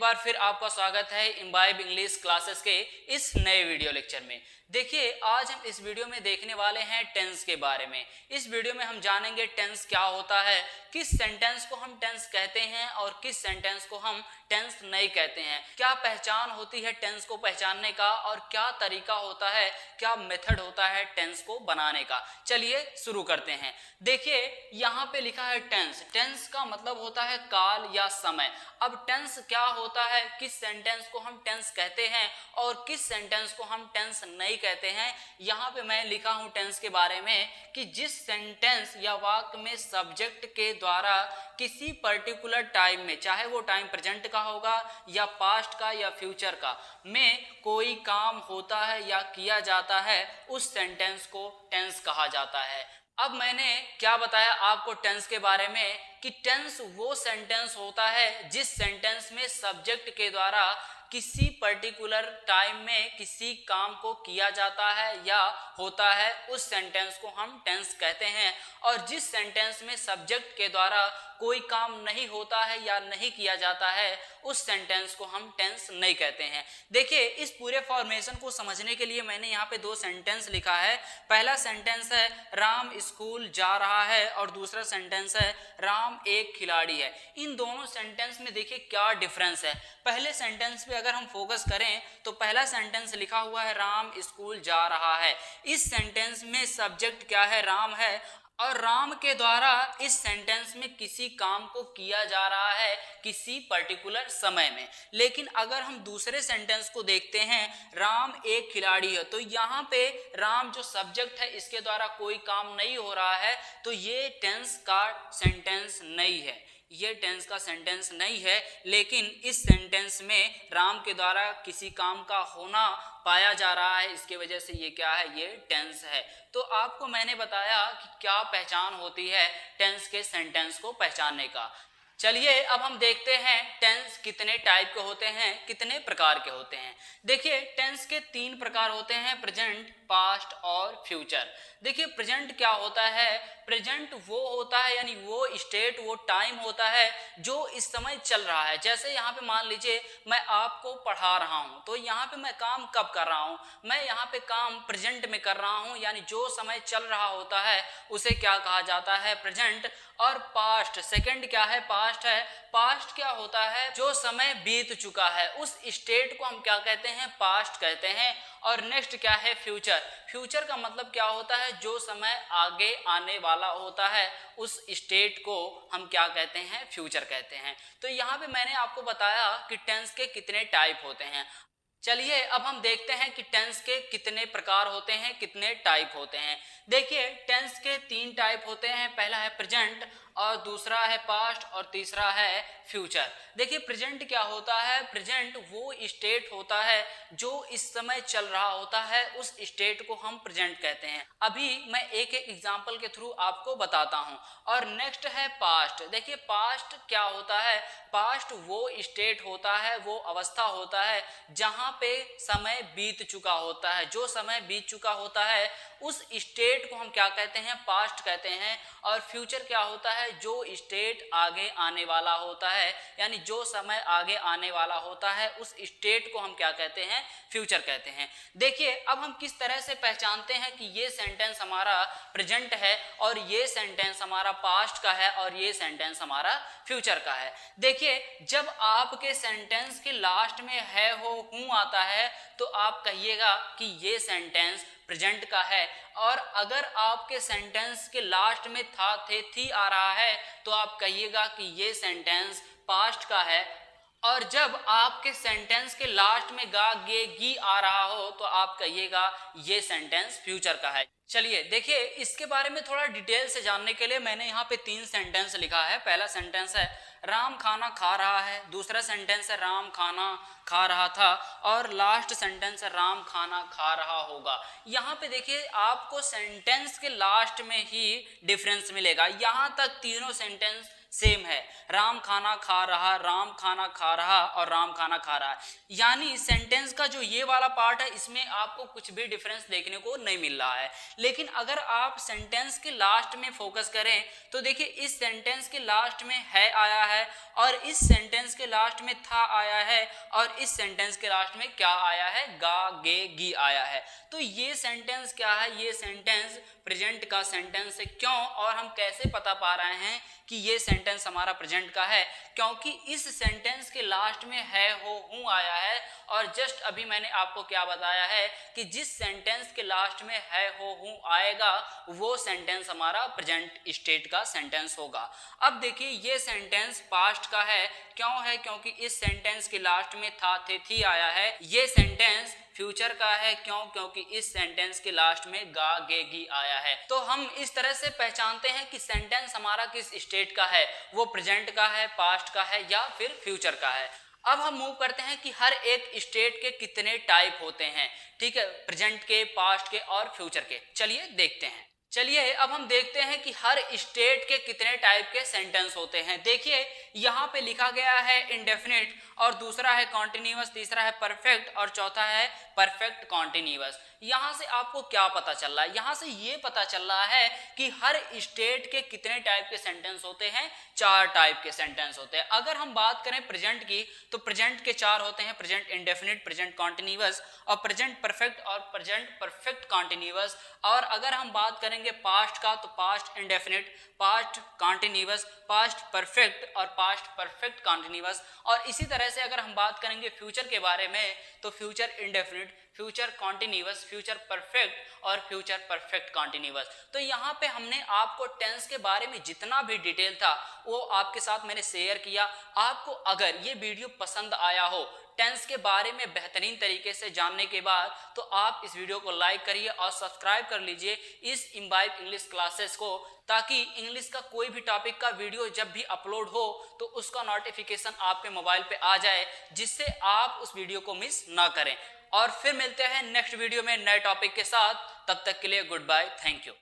बार फिर आपका स्वागत है इम्बाइब इंग्लिश क्लासेस के इस नए वीडियो लेक्चर में। देखिए, आज हम इस वीडियो में देखने वाले हैं टेंस के बारे में। इस वीडियो में हम जानेंगे टेंस क्या होता है, किस सेंटेंस को हम टेंस कहते हैं और किस सेंटेंस को हम टेंस नहीं कहते हैं, क्या पहचान होती है टेंस को पहचानने का और क्या तरीका होता है, क्या मेथड होता है टेंस को बनाने का। चलिए शुरू करते हैं। देखिए, यहाँ पे लिखा है टेंस। टेंस का मतलब होता है काल या समय। अब टेंस क्या होता है, किस सेंटेंस को हम टेंस कहते हैं और किस सेंटेंस को हम टेंस नहीं कहते हैं। यहाँ पे मैं लिखा हूँ टेंस के बारे में कि जिस सेंटेंस या वाक्य में सब्जेक्ट के द्वारा किसी पर्टिकुलर टाइम में, चाहे वो टाइम प्रेजेंट का होगा या पास्ट का या फ्यूचर का, में कोई काम होता है या किया जाता है, उस सेंटेंस को टेंस कहा जाता है। अब मैंने क्या बताया आपको टेंस के बारे में कि टेंस वो सेंटेंस होता है जिस सेंटेंस में सब्जेक्ट के द्वारा किसी पर्टिकुलर टाइम में किसी काम को किया जाता है या होता है, उस सेंटेंस को हम टेंस कहते हैं। और जिस सेंटेंस में सब्जेक्ट के द्वारा कोई काम नहीं होता है या नहीं किया जाता है, उस सेंटेंस को हम टेंस नहीं कहते हैं। देखिए, इस पूरे फॉर्मेशन को समझने के लिए मैंने यहाँ पे दो सेंटेंस लिखा है। पहला सेंटेंस है राम स्कूल जा रहा है और दूसरा सेंटेंस है राम एक खिलाड़ी है। इन दोनों सेंटेंस में देखिए क्या डिफरेंस है। पहले सेंटेंस पे अगर हम फोकस करें तो पहला सेंटेंस लिखा हुआ है राम स्कूल जा रहा है। इस सेंटेंस में सब्जेक्ट क्या है, राम है, और राम के द्वारा इस सेंटेंस में किसी काम को किया जा रहा है किसी पर्टिकुलर समय में। लेकिन अगर हम दूसरे सेंटेंस को देखते हैं, राम एक खिलाड़ी है, तो यहाँ पे राम जो सब्जेक्ट है इसके द्वारा कोई काम नहीं हो रहा है, तो ये टेंस का सेंटेंस नहीं है, ये टेंस का सेंटेंस नहीं है। लेकिन इस सेंटेंस में राम के द्वारा किसी काम का होना पाया जा रहा है, इसके वजह से ये क्या है, ये टेंस है। तो आपको मैंने बताया कि क्या पहचान होती है टेंस के सेंटेंस को पहचानने का। चलिए अब हम देखते हैं टेंस कितने टाइप के होते हैं, कितने प्रकार के होते हैं। देखिए, टेंस के तीन प्रकार होते हैं, प्रेजेंट, पास्ट और फ्यूचर। देखिए, प्रेजेंट क्या होता है, प्रेजेंट वो होता है यानी वो स्टेट, वो टाइम होता है जो इस समय चल रहा है। जैसे यहाँ पे मान लीजिए मैं आपको पढ़ा रहा हूँ, तो यहाँ पे मैं काम कब कर रहा हूँ, मैं यहाँ पे काम प्रेजेंट में कर रहा हूँ, यानी जो समय चल रहा होता है उसे क्या कहा जाता है, प्रेजेंट। और पास्ट, सेकंड क्या है, पास्ट है। पास्ट क्या होता है, जो समय बीत चुका है, उस स्टेट को हम क्या कहते हैं, पास्ट कहते हैं। और नेक्स्ट क्या है, फ्यूचर। फ्यूचर का मतलब क्या होता है, जो समय आगे आने वाला होता है, उस स्टेट को हम क्या कहते हैं, फ्यूचर कहते हैं। तो यहाँ पे मैंने आपको बताया कि टेंस के कितने टाइप होते हैं। चलिए अब हम देखते हैं कि टेंस के कितने प्रकार होते हैं, कितने टाइप होते हैं। देखिए, टेंस के तीन टाइप होते हैं। पहला है प्रेजेंट और दूसरा है पास्ट और तीसरा है फ्यूचर। देखिए, प्रेजेंट क्या होता है, प्रेजेंट वो स्टेट होता है जो इस समय चल रहा होता है, उस स्टेट को हम प्रेजेंट कहते हैं। अभी मैं एक एक एग्जांपल के थ्रू आपको बताता हूं। और नेक्स्ट है पास्ट। देखिए, पास्ट क्या होता है, पास्ट वो स्टेट होता है, वो अवस्था होता है जहां पे समय बीत चुका होता है, जो समय बीत चुका होता है उस स्टेट को हम क्या कहते हैं, पास्ट कहते हैं। और फ्यूचर क्या होता है, जो स्टेट आगे आने वाला होता है, यानी जो समय आगे आने वाला होता है, उस स्टेट को हम क्या कहते हैं, फ्यूचर कहते हैं। देखिए, अब हम किस तरह से पहचानते हैं कि ये सेंटेंस हमारा प्रेजेंट है और ये सेंटेंस हमारा पास्ट का है और ये सेंटेंस हमारा फ्यूचर का है। देखिए, जब आपके सेंटेंस के लास्ट में है, हो, हूं आता है, तो आप कहिएगा कि ये सेंटेंस प्रेजेंट का है। और अगर आपके सेंटेंस के लास्ट में था, थे, थी आ रहा है, तो आप कहिएगा कि ये सेंटेंस पास्ट का है। और जब आपके सेंटेंस के लास्ट में गा, गे, गी आ रहा हो, तो आप कहिएगा ये सेंटेंस फ्यूचर का है। चलिए देखिए, इसके बारे में थोड़ा डिटेल से जानने के लिए मैंने यहाँ पे तीन सेंटेंस लिखा है। पहला सेंटेंस है राम खाना खा रहा है, दूसरा सेंटेंस है राम खाना खा रहा था, और लास्ट सेंटेंस है राम खाना खा रहा होगा। यहाँ पे देखिए, आपको सेंटेंस के लास्ट में ही डिफरेंस मिलेगा। यहाँ तक तीनों सेंटेंस सेम है। राम खाना खा रहा, राम खाना खा रहा और राम खाना खा रहा। यानी सेंटेंस का जो ये वाला पार्ट है इसमें आपको कुछ भी डिफरेंस देखने को नहीं मिल रहा है। लेकिन अगर आप सेंटेंस के लास्ट में फोकस करें तो देखिए इस सेंटेंस के लास्ट में है आया है और इस सेंटेंस के लास्ट में था आया है और इस सेंटेंस के लास्ट में क्या आया है, गा गे गी आया है। तो ये सेंटेंस क्या है, ये सेंटेंस प्रेजेंट का सेंटेंस है। क्यों और हम कैसे पता पा रहे हैं कि ये सेंटेंस हमारा प्रेजेंट का है? क्योंकि इस सेंटेंस के लास्ट में है, हो, हूं आया है और जस्ट अभी मैंने आपको क्या बताया है कि जिस सेंटेंस के लास्ट में है, हो, हूं आएगा वो सेंटेंस हमारा प्रेजेंट स्टेट का सेंटेंस होगा। अब देखिए ये सेंटेंस पास्ट का है। क्यों है? क्योंकि इस सेंटेंस के लास्ट में था, थे, थी आया है। ये सेंटेंस फ्यूचर का है। क्यों? क्योंकि इस सेंटेंस के लास्ट में गा गे गी आया है। तो हम इस तरह से पहचानते हैं कि सेंटेंस हमारा किस स्टेट का है, वो प्रेजेंट का है, पास्ट का है या फिर फ्यूचर का है। अब हम मूव करते हैं कि हर एक स्टेट के कितने टाइप होते हैं, ठीक है, प्रेजेंट के, पास्ट के और फ्यूचर के। चलिए देखते हैं। चलिए अब हम देखते हैं कि हर स्टेट के कितने टाइप के सेंटेंस होते हैं। देखिए यहाँ पे लिखा गया है इंडेफिनिट और दूसरा है कॉन्टिन्यूअस, तीसरा है परफेक्ट और चौथा है परफेक्ट कॉन्टिन्यूअस। यहाँ से आपको क्या पता चल रहा है? यहाँ से ये पता चल रहा है कि हर स्टेट के कितने टाइप के सेंटेंस होते हैं, 4 टाइप के सेंटेंस होते हैं। अगर हम बात करें प्रेजेंट की तो प्रेजेंट के 4 होते हैं, प्रेजेंट इंडेफिनिट, प्रेजेंट कॉन्टिन्यूअस और प्रेजेंट परफेक्ट और प्रेजेंट परफेक्ट कॉन्टिन्यूअस। और अगर हम बात करेंगे पास्ट का तो past indefinite, past continuous, past perfect और पास्ट परफेक्ट कॉन्टिन्यूअस। और इसी तरह से अगर हम बात करेंगे फ्यूचर के बारे में तो future indefinite, future continuous, future perfect और फ्यूचर परफेक्ट कॉन्टिन्यूअस। तो यहाँ पे हमने आपको टेंस के बारे में जितना भी डिटेल था वो आपके साथ मैंने शेयर किया। आपको अगर ये वीडियो पसंद आया हो टेंस के बारे में बेहतरीन तरीके से जानने के बाद तो आप इस वीडियो को लाइक करिए और सब्सक्राइब कर लीजिए इस इम्बाइब इंग्लिश क्लासेस को, ताकि इंग्लिश का कोई भी टॉपिक का वीडियो जब भी अपलोड हो तो उसका नोटिफिकेशन आपके मोबाइल पे आ जाए, जिससे आप उस वीडियो को मिस ना करें। और फिर मिलते हैं नेक्स्ट वीडियो में नए टॉपिक के साथ। तब तक के लिए गुड बाय, थैंक यू।